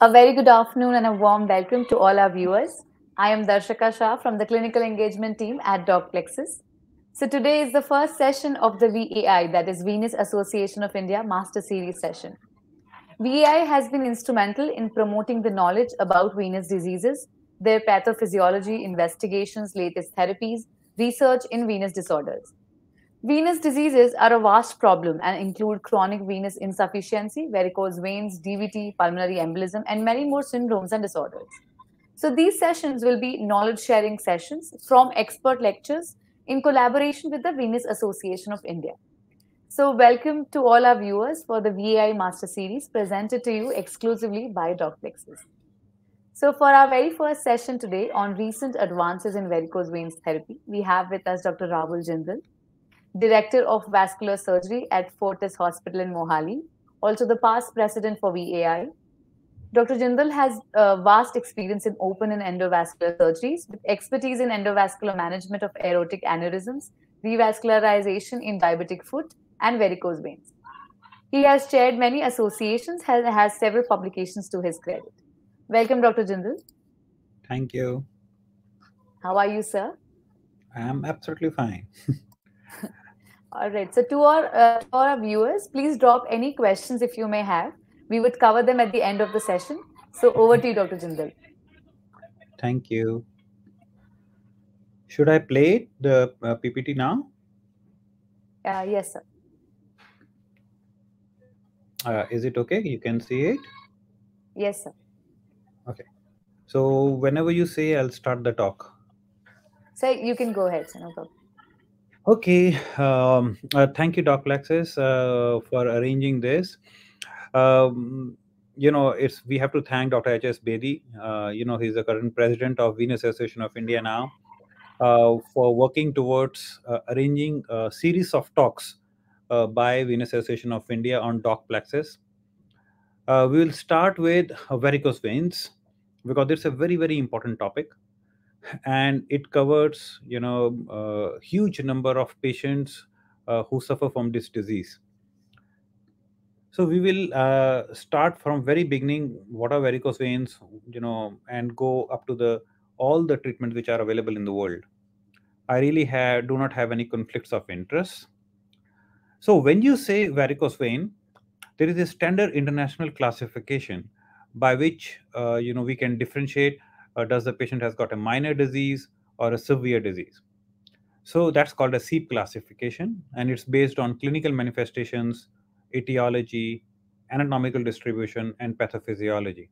A very good afternoon and a warm welcome to all our viewers. I am Darshaka Shah from the Clinical Engagement Team at DocPlexus. So today is the first session of the VAI, that is Venous Association of India Master Series session. VAI has been instrumental in promoting the knowledge about venous diseases, their pathophysiology, investigations, latest therapies, research in venous disorders. Venous diseases are a vast problem and include chronic venous insufficiency, varicose veins, DVT, pulmonary embolism, and many more syndromes and disorders. So, these sessions will be knowledge sharing sessions from expert lectures in collaboration with the Venous Association of India. So, welcome to all our viewers for the VAI Master Series presented to you exclusively by DocPlexus. So, for our very first session today on recent advances in varicose veins therapy, we have with us Dr. Rahul Jindal, Director of Vascular Surgery at Fortis Hospital in Mohali, also the past president for VAI. Dr. Jindal has vast experience in open and endovascular surgeries with expertise in endovascular management of aortic aneurysms, revascularization in diabetic foot, and varicose veins. He has chaired many associations, has several publications to his credit. Welcome, Dr. Jindal. Thank you. How are you, sir? I am absolutely fine. All right. So, to our viewers, please drop any questions if you may have. We would cover them at the end of the session. So, over to you, Dr. Jindal. Thank you. Should I play the PPT now? Yes, sir. Is it okay? You can see it? Yes, sir. Okay. So whenever you say, I'll start the talk. So, you can go ahead, sir. No problem. Okay. Thank you, Doc Lexis, for arranging this. Um, it's we have to thank Dr. H.S. Bedi. He's the current president of Venous Association of India now, for working towards arranging a series of talks by Venous Association of India on doc plexus. We will start with varicose veins because it's a very, very important topic, and it covers a huge number of patients who suffer from this disease. So we will start from very beginning. What are varicose veins? And go up to the all the treatments which are available in the world. I really do not have any conflicts of interest. So when you say varicose vein, there is a standard international classification by which we can differentiate, does the patient has got a minor disease or a severe disease. So that's called a SEEP classification, and it's based on clinical manifestations, etiology, anatomical distribution, and pathophysiology.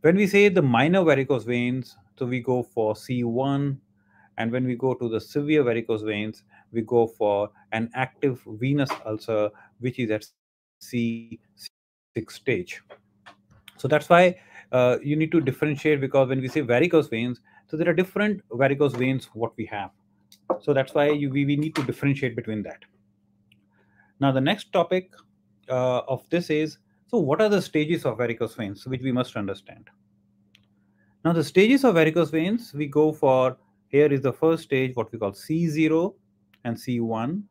When we say the minor varicose veins, so we go for C1, and when we go to the severe varicose veins, we go for an active venous ulcer, which is at C6 stage. So that's why you need to differentiate, because when we say varicose veins, so there are different varicose veins what we have. So that's why we need to differentiate between that. Now the next topic of this is, so what are the stages of varicose veins, which we must understand. Now the stages of varicose veins, we go for, here is the first stage, what we call C0 and C1.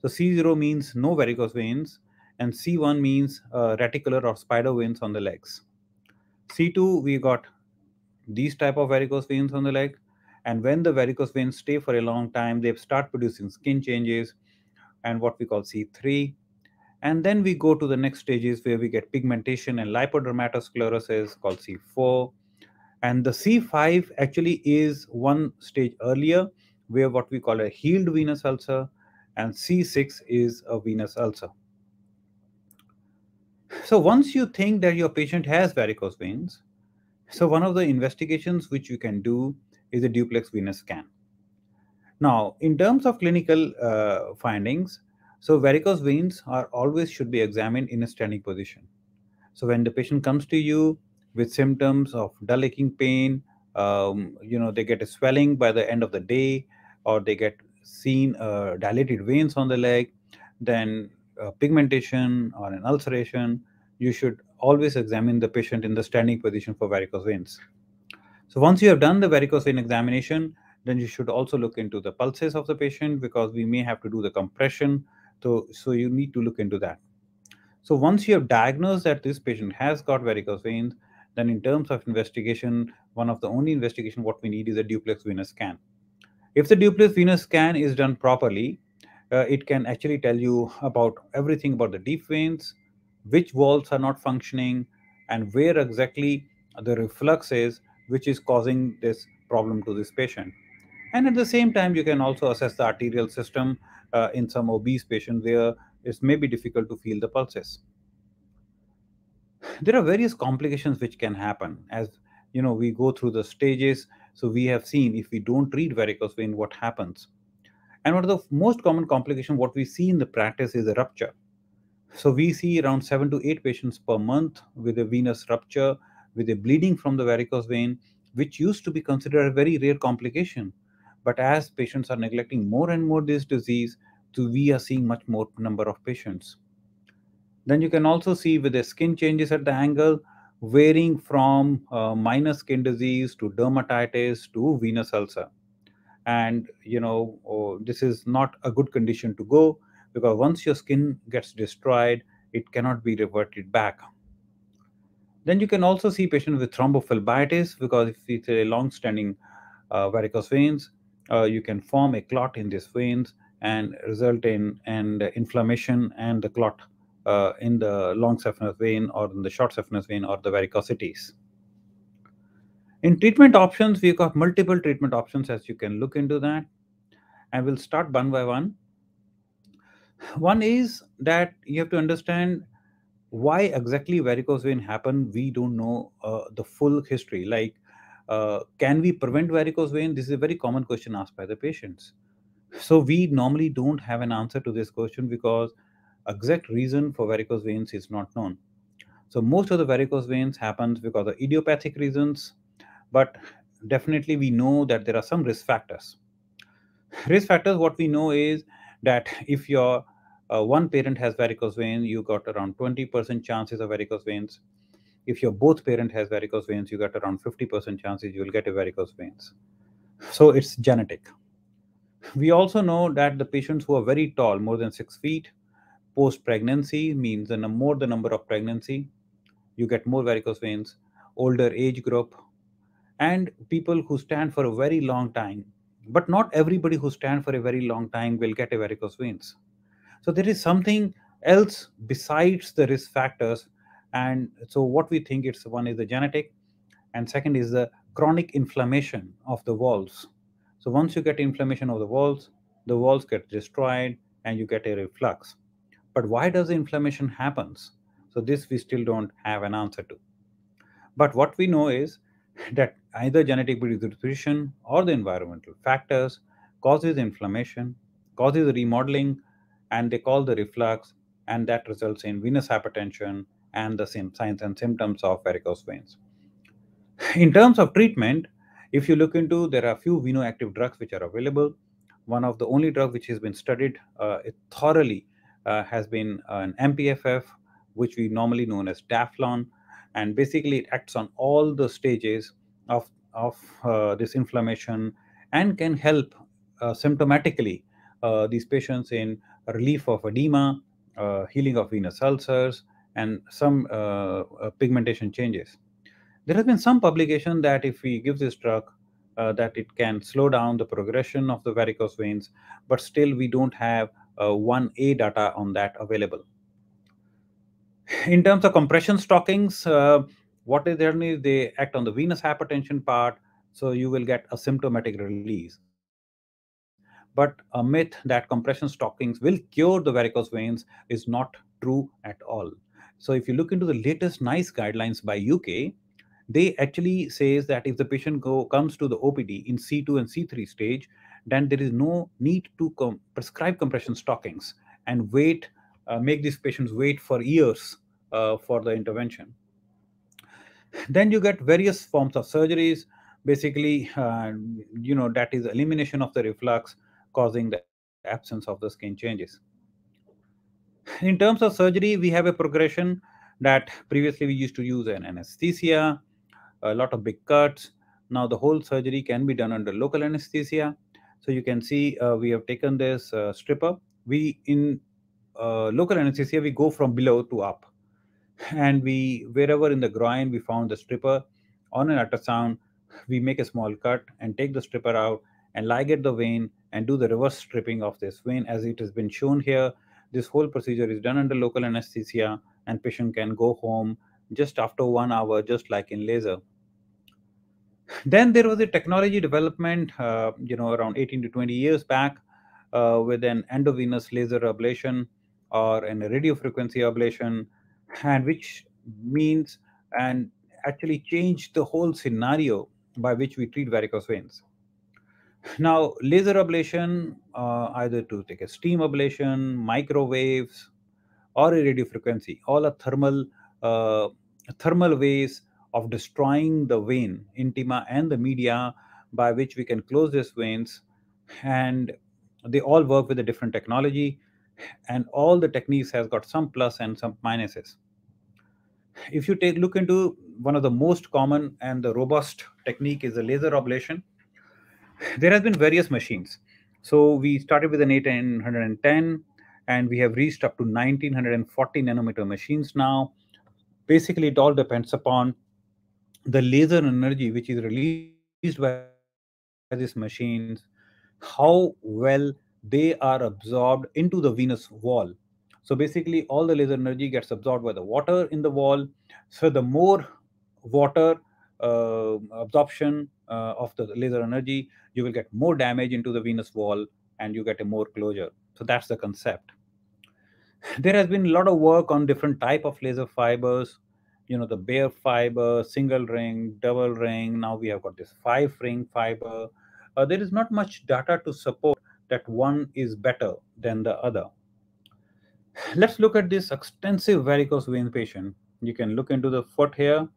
So C0 means no varicose veins, and C1 means reticular or spider veins on the legs. C2, we got these type of varicose veins on the leg, and when the varicose veins stay for a long time, they start producing skin changes, and what we call C3. And then we go to the next stages where we get pigmentation and lipodermatosclerosis called C4. And the C5 actually is one stage earlier, where what we call a healed venous ulcer, and C6 is a venous ulcer. So once you think that your patient has varicose veins, so one of the investigations which you can do is a duplex venous scan. Now, in terms of clinical findings, so varicose veins are always should be examined in a standing position. So when the patient comes to you with symptoms of dull aching pain, they get a swelling by the end of the day, or they get seen dilated veins on the leg, then pigmentation or an ulceration, you should always examine the patient in the standing position for varicose veins. So once you have done the varicose vein examination, then you should also look into the pulses of the patient, because we may have to do the compression. So you need to look into that. So once you have diagnosed that this patient has got varicose veins, Then in terms of investigation, one of the only investigation what we need is a duplex venous scan. If the duplex venous scan is done properly, it can actually tell you about everything about the deep veins, which valves are not functioning, and where exactly the reflux is, which is causing this problem to this patient. And at the same time, you can also assess the arterial system in some obese patients where it may be difficult to feel the pulses. There are various complications which can happen as we go through the stages. So we have seen if we don't treat varicose vein, what happens. And one of the most common complication what we see in the practice is a rupture. So we see around 7 to 8 patients per month with a venous rupture, with a bleeding from the varicose vein, which used to be considered a very rare complication. But as patients are neglecting more and more this disease, so we are seeing much more number of patients. Then you can also see with the skin changes at the angle, varying from minor skin disease to dermatitis to venous ulcer. And this is not a good condition to go, because once your skin gets destroyed, it cannot be reverted back. Then you can also see patients with thrombophlebitis, because if it's a long-standing varicose veins, you can form a clot in these veins and result in inflammation and the clot in the long saphenous vein or in the short saphenous vein or the varicosities. In treatment options, we've got multiple treatment options as you can look into that, and we'll start one by one. One is that you have to understand why exactly varicose vein happen. We don't know the full history. Like, can we prevent varicose vein? This is a very common question asked by the patients. So we normally don't have an answer to this question because exact reason for varicose veins is not known. So most of the varicose veins happens because of idiopathic reasons, but definitely we know that there are some risk factors. Risk factors, what we know is that if your one parent has varicose vein, you got around 20% chances of varicose veins. If your both parent has varicose veins, you got around 50% chances you will get a varicose veins. So it's genetic. We also know that the patients who are very tall, more than 6 feet, post pregnancy means more the number of pregnancy, you get more varicose veins. Older age group, and people who stand for a very long time. But not everybody who stand for a very long time will get a varicose veins. So there is something else besides the risk factors. And so what we think, it's one is the genetic, and second is the chronic inflammation of the walls. So once you get inflammation of the walls get destroyed and you get a reflux. But why does the inflammation happens? So this we still don't have an answer to. But what we know is that either genetic predisposition or the environmental factors causes inflammation, causes remodeling, and they call the reflux, and that results in venous hypertension and the same signs and symptoms of varicose veins. In terms of treatment, if you look into, there are a few venoactive drugs which are available. One of the only drug which has been studied thoroughly has been an MPFF, which we normally known as Daflon, and basically it acts on all the stages of this inflammation and can help symptomatically these patients in relief of edema, healing of venous ulcers, and some pigmentation changes. There has been some publication that if we give this drug, that it can slow down the progression of the varicose veins, but still we don't have 1A data on that available. In terms of compression stockings, what is there is they act on the venous hypertension part, so you will get a symptomatic release. But a myth that compression stockings will cure the varicose veins is not true at all. So if you look into the latest NICE guidelines by UK, they actually says that if the patient comes to the OPD in C2 and C3 stage, then there is no need to prescribe compression stockings and wait, make these patients wait for years for the intervention. Then you get various forms of surgeries, basically, that is elimination of the reflux causing the absence of the skin changes. In terms of surgery, we have a progression that previously we used to use an anesthesia, a lot of big cuts. Now the whole surgery can be done under local anesthesia. So you can see we have taken this stripper. We in local anesthesia we go from below to up. And we, wherever in the groin we found the stripper, on an ultrasound, we make a small cut and take the stripper out and ligate the vein and do the reverse stripping of this vein as it has been shown here. This whole procedure is done under local anesthesia, and patient can go home just after 1 hour, just like in laser. Then there was a technology development, around 18 to 20 years back, with an endovenous laser ablation or an radio frequency ablation, and which means and actually changed the whole scenario by which we treat varicose veins. Now, laser ablation, either to take a steam ablation, microwaves, or a radio frequency, all are thermal ways of destroying the vein intima and the media by which we can close these veins. And they all work with a different technology, and all the techniques has got some plus and some minuses. If you take look into one of the most common and the robust technique is the laser ablation. There has been various machines. So we started with an 1810, and we have reached up to 1940 nanometer machines now. Basically, it all depends upon the laser energy which is released by these machines, how well they are absorbed into the venous wall. So basically, all the laser energy gets absorbed by the water in the wall. So the more water absorption of the laser energy, you will get more damage into the venous wall, and you get a more closure. So that's the concept. There has been a lot of work on different type of laser fibers, the bare fiber, single ring, double ring. Now we have got this 5 ring fiber. There is not much data to support that one is better than the other. Let's look at this extensive varicose vein patient. You can look into the foot here.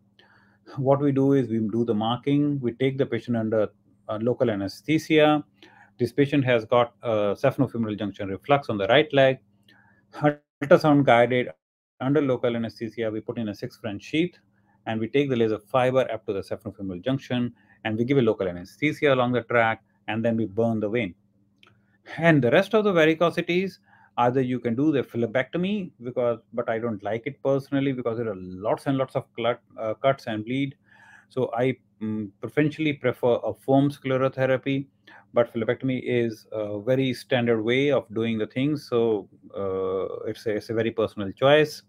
What we do is we do the marking. We take the patient under local anesthesia. This patient has got saphenofemoral junction reflux on the right leg. Ultrasound guided under local anesthesia, we put in a 6 French sheath, and we take the laser fiber up to the saphenofemoral junction, and we give a local anesthesia along the track, and then we burn the vein. And the rest of the varicosities, either you can do the phlebectomy, but I don't like it personally because there are lots and lots of cuts and bleed. So I preferentially prefer a foam sclerotherapy, but phlebectomy is a very standard way of doing the things. So it's a very personal choice.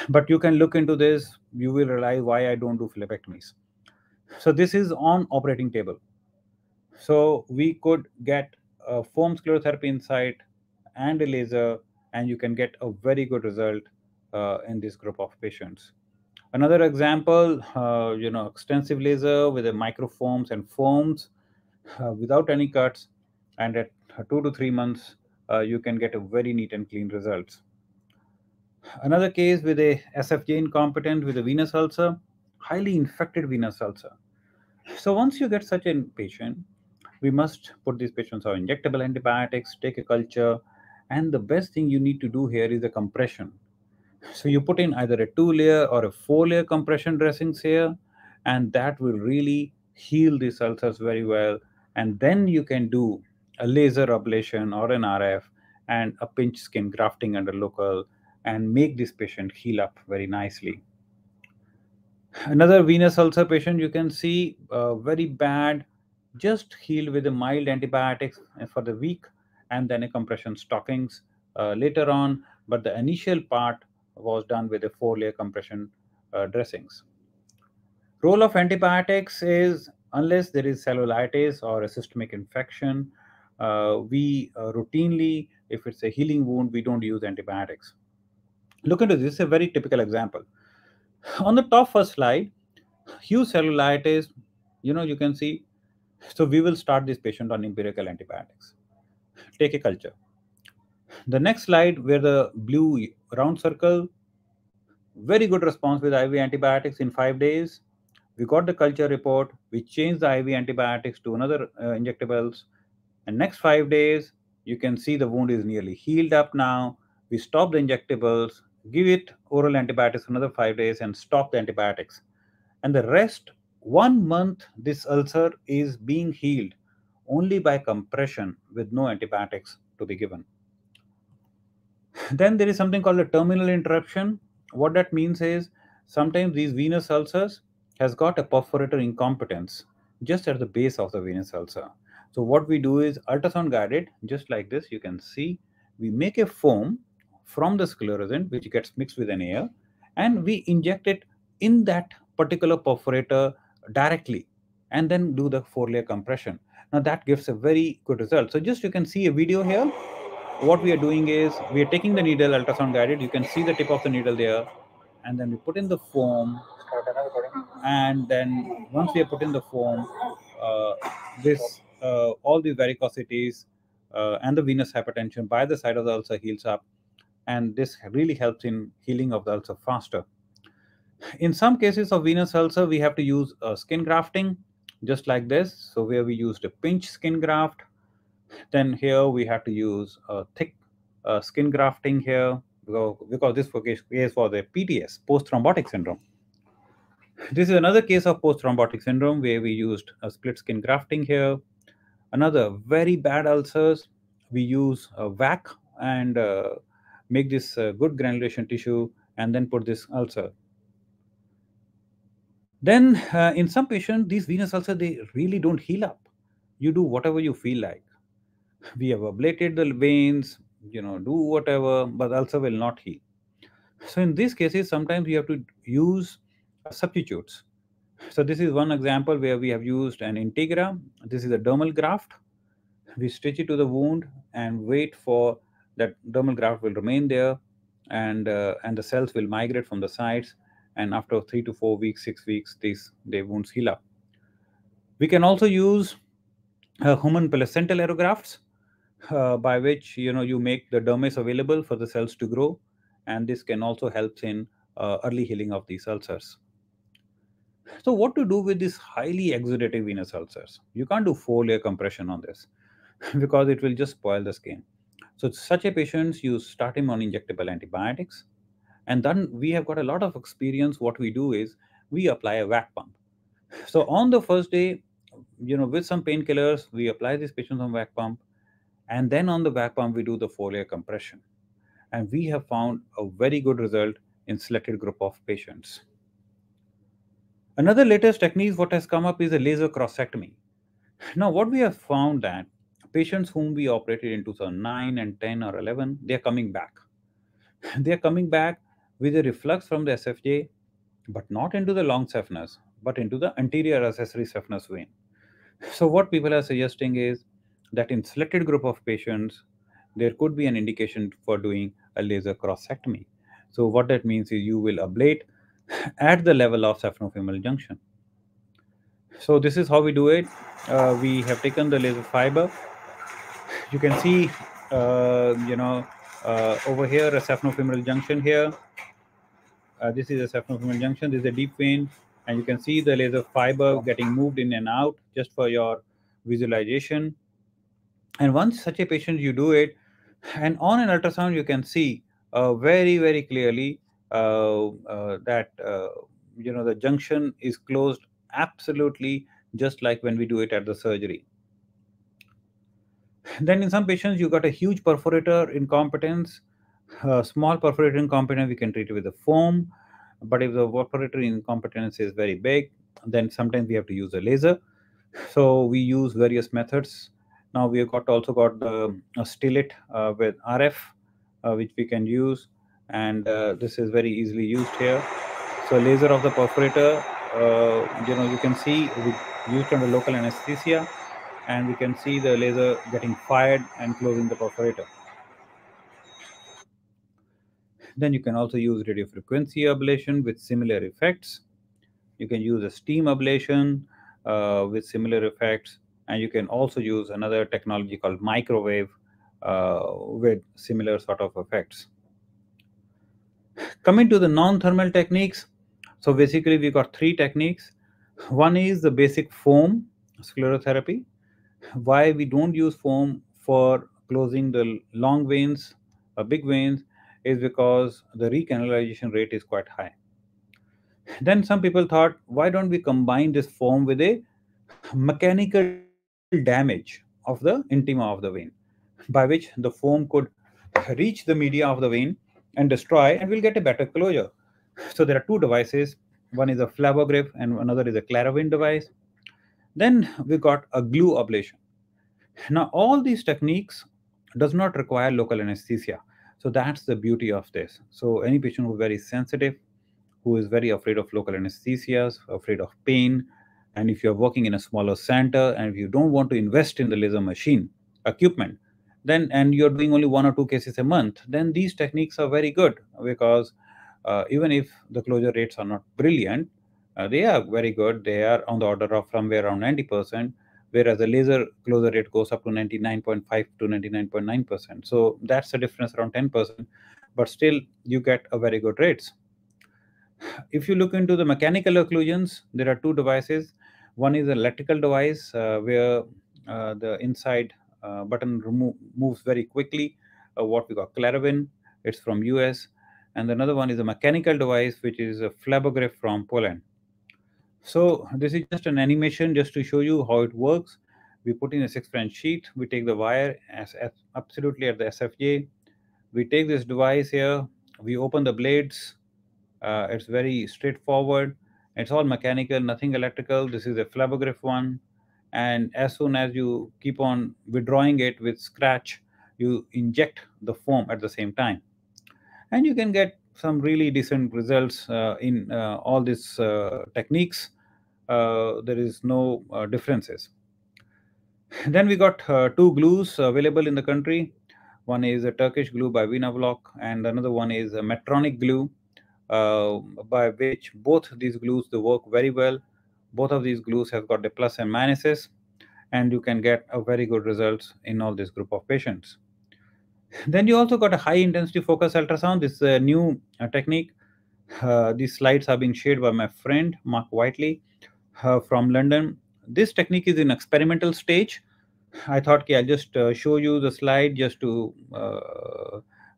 But you can look into this. You will realize why I don't do phlebectomies. So this is on operating table. So we could get a foam sclerotherapy inside and a laser, and you can get a very good result in this group of patients. Another example, extensive laser with a microfoams and foams without any cuts, and at 2 to 3 months, you can get a very neat and clean results. Another case with a SFJ incompetent with a venous ulcer, highly infected venous ulcer. So once you get such a patient, we must put these patients on injectable antibiotics, take a culture, and the best thing you need to do here is the compression. So you put in either a 2 layer or a 4 layer compression dressings here, and that will really heal these ulcers very well. And then you can do a laser ablation or an RF and a pinch skin grafting under local and make this patient heal up very nicely. Another venous ulcer patient you can see very bad, just healed with a mild antibiotics for the week and then a compression stockings later on. But the initial part was done with a 4 layer compression dressings. Role of antibiotics is unless there is cellulitis or a systemic infection, we routinely, if it's a healing wound, we don't use antibiotics. Look into this, a very typical example. On the top first slide, huge cellulitis, you can see. So we will start this patient on empirical antibiotics. Take a culture. The next slide, where the blue round circle, very good response with IV antibiotics in 5 days. We got the culture report. We changed the IV antibiotics to another injectables. And next 5 days, you can see the wound is nearly healed up now. We stop the injectables, give it oral antibiotics another 5 days, and stop the antibiotics. And the rest, 1 month, this ulcer is being healed only by compression with no antibiotics to be given. Then there is something called a terminal interruption. What that means is sometimes these venous ulcers has got a perforator incompetence just at the base of the venous ulcer. So what we do is ultrasound guided, just like this. You can see we make a foam from the sclerosant which gets mixed with an air, and we inject it in that particular perforator directly, and then do the 4-layer compression. Now that gives a very good result. So just you can see a video here. What we are doing is we are taking the needle ultrasound guided. You can see the tip of the needle there, and then we put in the foam, and then once we have put in the foam, uh, this all these varicosities and the venous hypertension by the side of the ulcer heals up, and this really helps in healing of the ulcer faster. In some cases of venous ulcer, we have to use skin grafting, just like this. So where we used a pinch skin graft, then here we have to use a thick skin grafting here, because this case for the PTS, post thrombotic syndrome. This is another case of post thrombotic syndrome where we used a split skin grafting here. Another very bad ulcers, we use a VAC and make this good granulation tissue and then put this ulcer. Then in some patients, these venous ulcers, they really don't heal up. You do whatever you feel like. We have ablated the veins, do whatever, but the ulcer will not heal. So in these cases, sometimes we have to use substitutes. So this is one example where we have used an Integra. This is a dermal graft. We stitch it to the wound and wait for that dermal graft will remain there, and the cells will migrate from the sides. And after 3 to 4 weeks, 6 weeks, their wounds heal up. We can also use human placental allografts, by which you make the dermis available for the cells to grow, and this can also help in early healing of these ulcers. So what to do with these highly exudative venous ulcers? You can't do 4-layer compression on this because it will just spoil the skin. So such a patient, you start him on injectable antibiotics, and then we have got a lot of experience. What we do is we apply a vac pump. So on the first day, with some painkillers, we apply these patients on vac pump, and then on the vac pump we do the 4-layer compression, and we have found a very good result in selected group of patients. Another latest technique what has come up is a laser crossectomy. Now what we have found that patients whom we operated in 2009 and 10 or 11, they are coming back. They are coming back with a reflux from the SFJ, but not into the long saphenous, but into the anterior accessory saphenous vein. So what people are suggesting is that in selected group of patients, there could be an indication for doing a laser crossectomy. So what that means is you will ablate at the level of saphenofemoral junction. So this is how we do it. We have taken the laser fiber. You can see, over here a saphenofemoral junction here. This is a saphenofemoral junction. This is a deep vein, and you can see the laser fiber getting moved in and out just for your visualization. And once such a patient you do it, and on an ultrasound you can see very very clearly that the junction is closed absolutely just like when we do it at the surgery. Then in some patients you got a huge perforator incompetence. Small perforator incompetence we can treat it with a foam, but if the perforator incompetence is very big, then sometimes we have to use a laser. So we use various methods. Now we have also got the stillet with RF, which we can use, and this is very easily used here. So laser of the perforator, you can see we used under local anesthesia, and we can see the laser getting fired and closing the perforator. Then you can also use radiofrequency ablation with similar effects. You can use a steam ablation with similar effects, and you can also use another technology called microwave with similar sort of effects. Coming to the non-thermal techniques, so basically we got 3 techniques. One is the basic foam sclerotherapy. Why we don't use foam for closing the long veins, big veins, is because the recanalization rate is quite high. Then some people thought, why don't we combine this foam with a mechanical damage of the intima of the vein, by which the foam could reach the media of the vein and destroy, and we'll get a better closure. So there are two devices. One is a Flabograph and another is a Claravin device. Then we got a glue ablation. Now all these techniques does not require local anesthesia. So that's the beauty of this. So any patient who is very sensitive, who is very afraid of local anesthesias, afraid of pain, and if you're working in a smaller center and if you don't want to invest in the laser machine equipment, then and you're doing only 1 or 2 cases a month, then these techniques are very good because even if the closure rates are not brilliant, they are very good. They are on the order of somewhere around 90%, whereas the laser closure rate goes up to 99.5 to 99.9%. So that's a difference around 10%, but still you get a very good rates. If you look into the mechanical occlusions, there are two devices. One is an electrical device where the inside button moves very quickly, what we call Claravin. It's from US. And another one is a mechanical device, which is a Flabograph from Poland. So this is just an animation just to show you how it works. We put in a 6 French sheet. We take the wire as absolutely at the SFJ. We take this device here. We open the blades. It's very straightforward. It's all mechanical, nothing electrical. This is a Flabograph one. And as soon as you keep on withdrawing it with scratch, you inject the foam at the same time. And you can get some really decent results in all these techniques. There is no differences. Then we got two glues available in the country. One is a Turkish glue by Vinavloc, and another one is a Medtronic glue, uh, by which both these glues they work very well. Both of these glues have got the plus and minuses, and you can get a very good results in all this group of patients. Then you also got a high intensity focus ultrasound. This is a new technique. These slides have been shared by my friend Mark Whiteley from London. This technique is in experimental stage. I thought, okay, I'll just show you the slide just to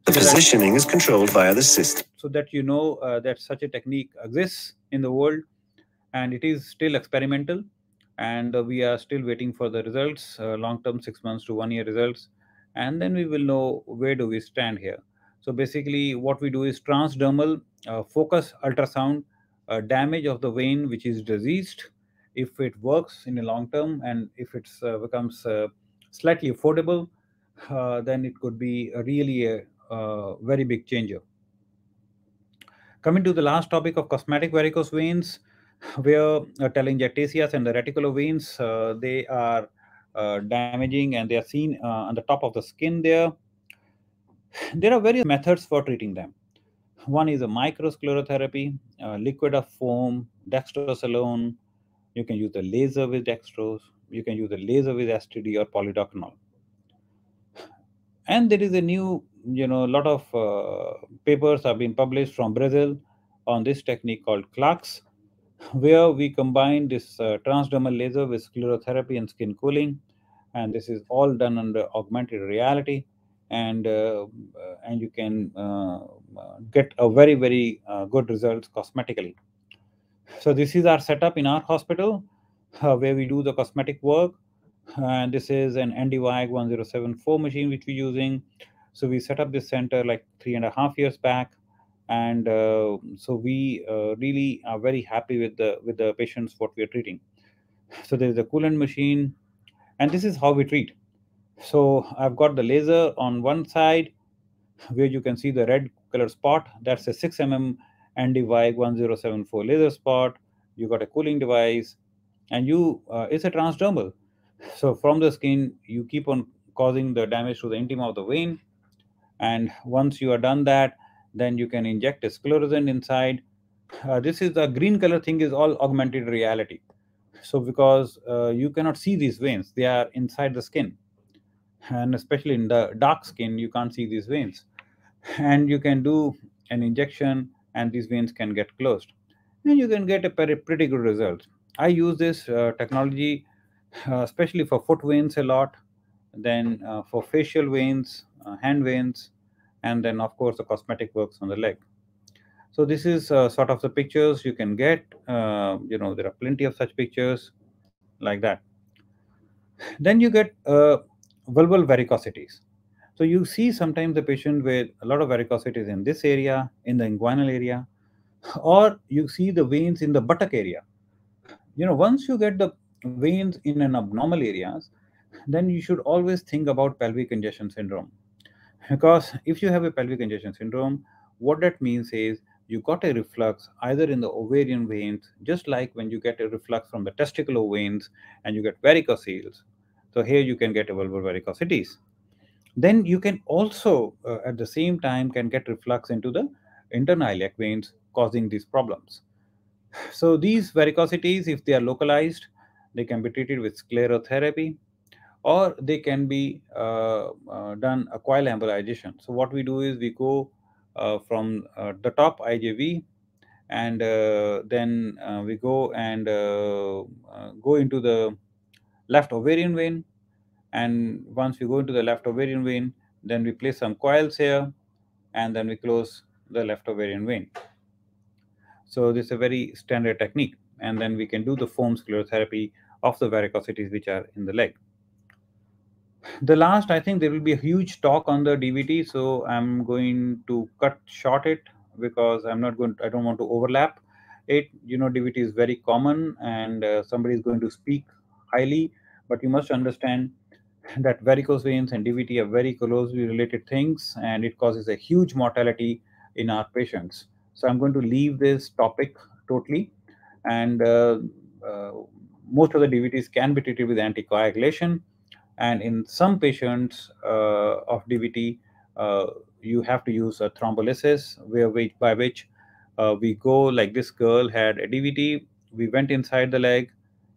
the positioning is controlled via the system, so that you know that such a technique exists in the world, and it is still experimental, and we are still waiting for the results, long term 6 months to 1 year results, and then we will know where do we stand here. So basically what we do is transdermal focus ultrasound, damage of the vein which is diseased. If it works in the long term and if it becomes slightly affordable, then it could be really a very big changer. Coming to the last topic of cosmetic varicose veins, where telangiectasias and the reticular veins, they are damaging and they are seen on the top of the skin there. There are various methods for treating them. One is a microsclerotherapy, liquid of foam, dextrose alone. You can use the laser with dextrose. You can use the laser with STD or polydocanol. And there is a new, a lot of papers have been published from Brazil on this technique called CLAX, where we combine this transdermal laser with sclerotherapy and skin cooling, and this is all done under augmented reality, and you can get a very good results cosmetically. So this is our setup in our hospital, where we do the cosmetic work. And this is an NDYAG 1074 machine which we're using. So we set up this center like 3.5 years back, and so we really are very happy with the patients what we are treating. So there is a coolant machine, and this is how we treat. So I've got the laser on one side, where you can see the red color spot. That's a 6 mm NDYAG 1074 laser spot. You got a cooling device, and it's a transdermal. So from the skin, you keep on causing the damage to the intima of the vein. And once you are done that, then you can inject a sclerosant inside. This is the green color thing is all augmented reality. So because you cannot see these veins, they are inside the skin. And especially in the dark skin, you can't see these veins. And you can do an injection and these veins can get closed. And you can get a pretty good result. I use this technology especially for foot veins a lot, then for facial veins, hand veins, and then of course the cosmetic works on the leg. So this is sort of the pictures you can get. There are plenty of such pictures like that. Then you get vulval varicosities. So you see sometimes the patient with a lot of varicosities in this area, in the inguinal area. Or you see the veins in the buttock area. Once you get the veins in an abnormal areas, then you should always think about pelvic congestion syndrome. Because if you have a pelvic congestion syndrome, what that means is you got a reflux either in the ovarian veins, just like when you get a reflux from the testicular veins and you get varicoceles. So here you can get a vulvar varicosities. Then you can also, at the same time, can get reflux into the interiliac veins, causing these problems. So these varicosities, if they are localized, they can be treated with sclerotherapy, or they can be done a coil embolization. So what we do is we go from the top IJV, and then we go and go into the left ovarian vein. And once we go into the left ovarian vein, then we place some coils here, and then we close the left ovarian vein. So this is a very standard technique. And then we can do the foam sclerotherapy of the varicosities which are in the leg. The last, I think there will be a huge talk on the DVT, so I'm going to cut short it because I don't want to overlap it. DVT is very common, and somebody is going to speak highly, but you must understand that varicose veins and DVT are very closely related things, and it causes a huge mortality in our patients. So I'm going to leave this topic totally, and most of the DVTs can be treated with anticoagulation, and in some patients of DVT, you have to use a thrombolysis, by which we go like this girl had a DVT. We went inside the leg,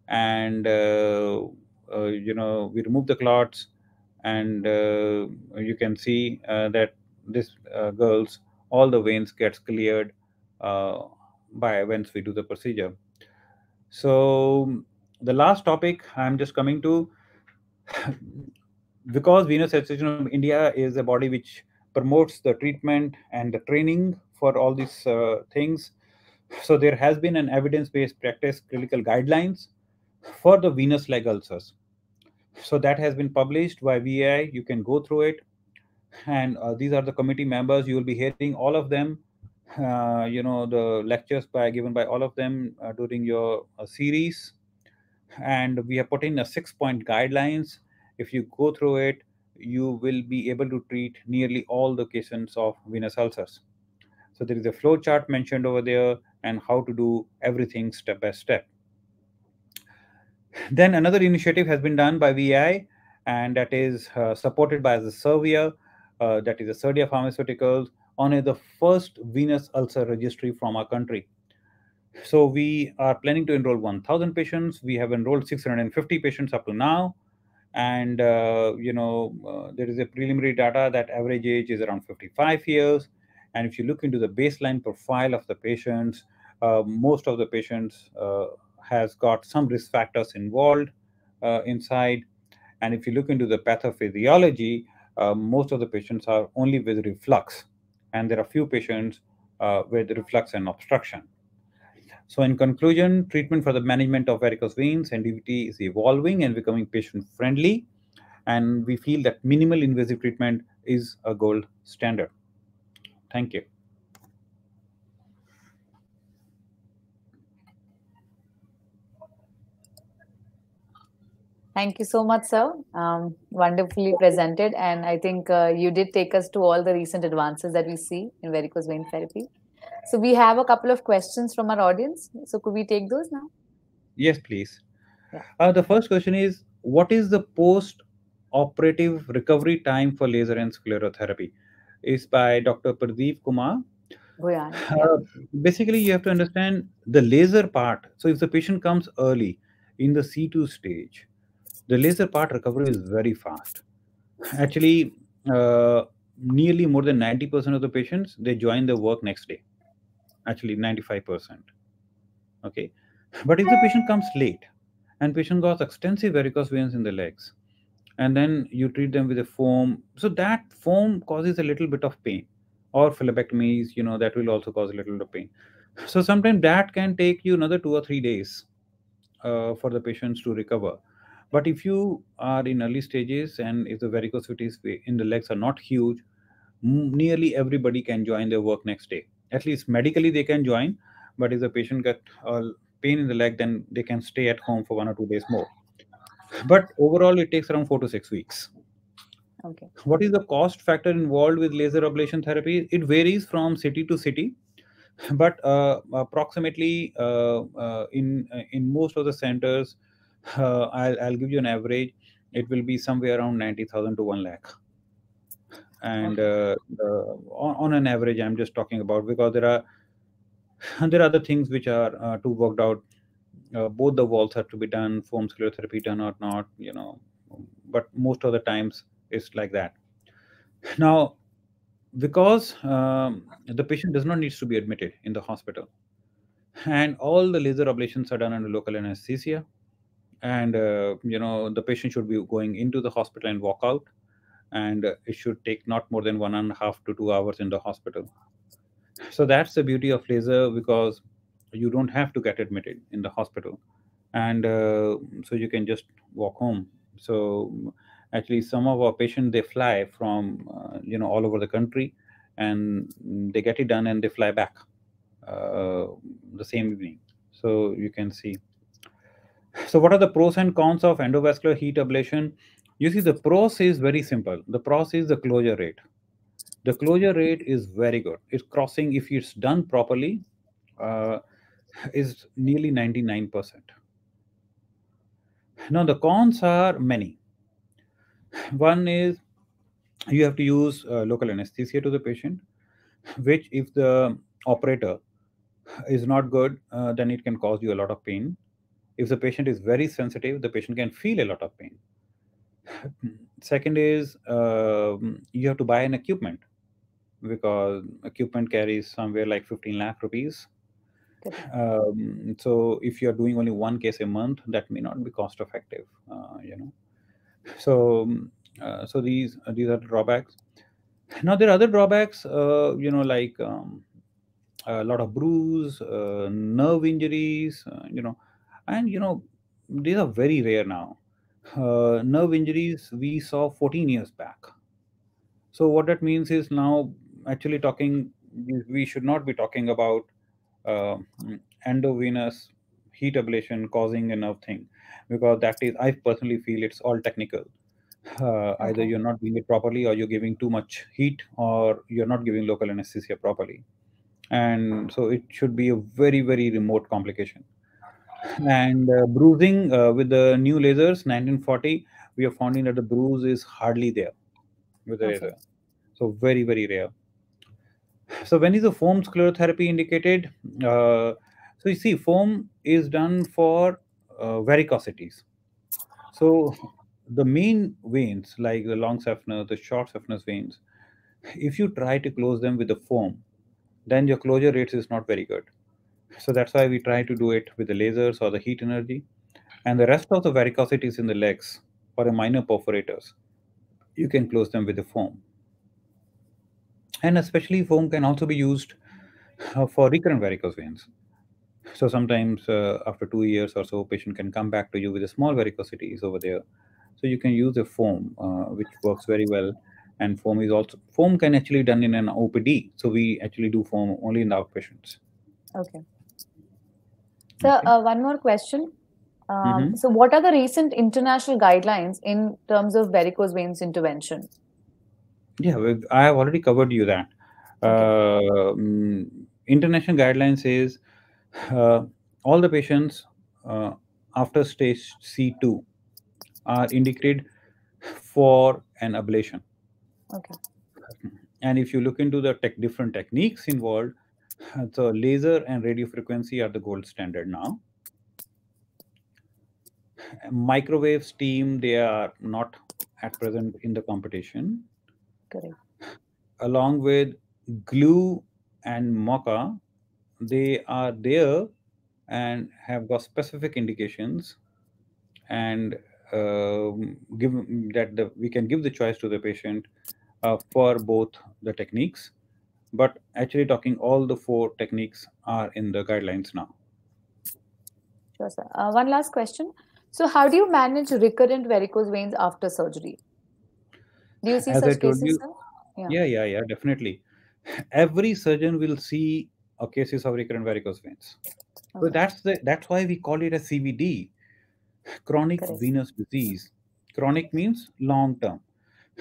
and we remove the clots, and you can see that this girl's all the veins gets cleared uh, by once we do the procedure. So the last topic I'm just coming to, because Venus Association of India is a body which promotes the treatment and the training for all these things. So there has been an evidence-based practice clinical guidelines for the venous leg ulcers. So that has been published by VAI. You can go through it, and these are the committee members. You will be hearing all of them. The lectures given by all of them during your series, and we have put in a 6-point guidelines. If you go through it, you will be able to treat nearly all the cases of venous ulcers. So there is a flow chart mentioned over there, and how to do everything step by step. Then another initiative has been done by VI, and that is supported by the Servier, that is the Serdia Pharmaceuticals, on the first venous ulcer registry from our country. So we are planning to enroll 1,000 patients. We have enrolled 650 patients up to now, and there is a preliminary data that average age is around 55 years. And if you look into the baseline profile of the patients, most of the patients has got some risk factors involved inside. And if you look into the pathophysiology, most of the patients are only with reflux, and there are few patients with reflux and obstruction. So in conclusion, treatment for the management of varicose veins and DVT is evolving and becoming patient friendly, and we feel that minimal invasive treatment is a gold standard. Thank you. Thank you so much, sir. Wonderfully presented. And I think you did take us to all the recent advances that we see in varicose vein therapy. So we have a couple of questions from our audience. So could we take those now? Yes, please. Yeah. The first question is, what is the post-operative recovery time for laser and sclerotherapy? Is by Dr. Pradeep Kumar. Goyan. Uh, Basically, you have to understand the laser part. So if the patient comes early in the C2 stage, the laser part recovery is very fast. Actually, nearly more than 90% of the patients, they join the work next day. Actually, 95%. Okay. But if the patient comes late and patient got extensive varicose veins in the legs, and then you treat them with a foam, so that foam causes a little bit of pain, or phlebectomies, that will also cause a little bit of pain. So sometimes that can take you another 2 or 3 days for the patients to recover. But if you are in early stages and if the varicosities in the legs are not huge, nearly everybody can join their work next day. At least medically they can join, but if the patient get pain in the leg, then they can stay at home for 1 or 2 days more. But overall, it takes around 4 to 6 weeks. Okay. What is the cost factor involved with laser ablation therapy? It varies from city to city, but approximately in most of the centers, I'll give you an average. It will be somewhere around 90,000 to 1 lakh. And on an average, I'm just talking about, because there are other things which are to worked out. Both the walls have to be done, foam sclerotherapy done or not, but most of the times it's like that. Now, because the patient does not need to be admitted in the hospital, and all the laser ablations are done under local anesthesia, and the patient should be going into the hospital and walk out, and it should take not more than 1.5 to 2 hours in the hospital. So that's the beauty of laser, because you don't have to get admitted in the hospital, and so you can just walk home. So actually, some of our patients, they fly from all over the country, and they get it done and they fly back uh, the same evening. So you can see. So what are the pros and cons of endovascular heat ablation? You see, the pros is very simple. The pros is the closure rate. The closure rate is very good. It's crossing, if it's done properly, uh, is nearly 99%. Now, the cons are many. One is you have to use local anesthesia to the patient, which, if the operator is not good, then it can cause you a lot of pain. If the patient is very sensitive, the patient can feel a lot of pain. Second is you have to buy an equipment, because equipment carries somewhere like 15 lakh rupees. So if you're doing only one case a month, that may not be cost effective. So so these are the drawbacks. Now there are other drawbacks, like a lot of bruise, nerve injuries, and these are very rare now. Nerve injuries we saw 14 years back. So what that means is, now actually talking, we should not be talking about uh, endovenous heat ablation causing a nerve thing, because that is, I personally feel, it's all technical. Either Okay. you're not doing it properly, or you're giving too much heat, or you're not giving local anesthesia properly, and so it should be a very, very remote complication. And bruising, with the new lasers 1940, we are finding that the bruise is hardly there with the Okay. laser. So very, very rare. So when is the foam sclerotherapy indicated? So you see, foam is done for varicosities. So the main veins, like the long saphenous, the short saphenous veins, if you try to close them with the foam, then your closure rates is not very good. So that's why we try to do it with the lasers or the heat energy. And the rest of the varicosities in the legs, or a minor perforators, you can close them with the foam. And especially foam can also be used for recurrent varicose veins. So sometimes after 2 years or so, patient can come back to you with a small varicosities over there. So you can use a foam, which works very well. And foam can actually done in an OPD. So we actually do foam only in the outpatients. Okay. So, Okay. one more question. Mm-hmm. So, what are the recent international guidelines in terms of varicose veins intervention? Yeah, I have already covered you that. Okay. International guidelines is uh, all the patients after stage C2 are indicated for an ablation. Okay. And if you look into the different techniques involved, so laser and radio frequency are the gold standard now. Microwave, steam, they are not at present in the competition. Correct. Along with glue and mocha, they are there and have got specific indications, and give that we can give the choice to the patient for both the techniques. But actually talking, all the four techniques are in the guidelines now. Sure, sir. One last question. So, how do you manage recurrent varicose veins after surgery? Do you see As I such told cases, you, sir? Yeah. yeah, definitely. every surgeon will see a cases of recurrent varicose veins. So that's why we call it a CVD, chronic Correct. venous disease. Chronic means long term.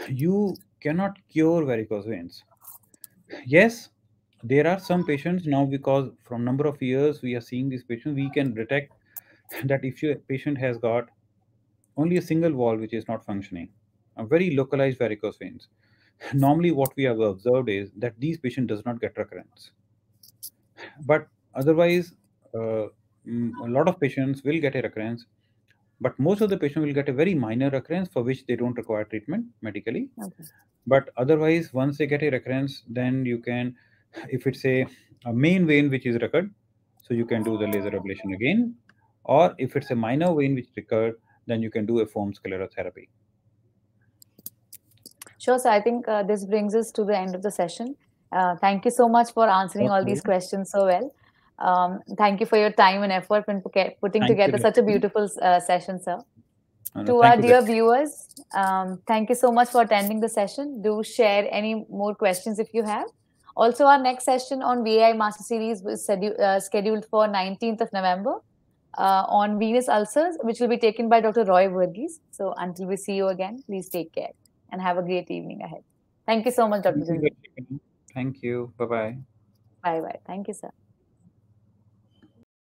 You cannot cure varicose veins. Yes, there are some patients now, because from number of years we are seeing these patients, we can detect that if your patient has got only a single valve which is not functioning, a very localized varicose veins, normally what we have observed is that these patients does not get recurrence. But otherwise, a lot of patients will get a recurrence, but most of the patients will get a very minor recurrence for which they don't require treatment medically. Okay. But otherwise, once they get a recurrence, then you can, if it's a main vein which is recurred, so you can do the laser ablation again. Or if it's a minor vein which recurred, then you can do a foam sclerotherapy. Sure, so I think this brings us to the end of the session. Thank you so much for answering all these Okay. questions so well. Thank you for your time and effort in putting Thank you, together such a Lakshmi. beautiful session, sir. No, To thank our you, dear Lakshmi. viewers, thank you so much for attending the session. Do share any more questions if you have. Also, our next session on VAI Master Series is scheduled for 19th of November on venous ulcers, which will be taken by Dr. Roy Verghese. So until we see you again, please take care and have a great evening ahead. Thank you so much, Dr. Thank you, Jaldi. Lakshmi. Thank you. Bye-bye. Bye bye. Thank you, sir.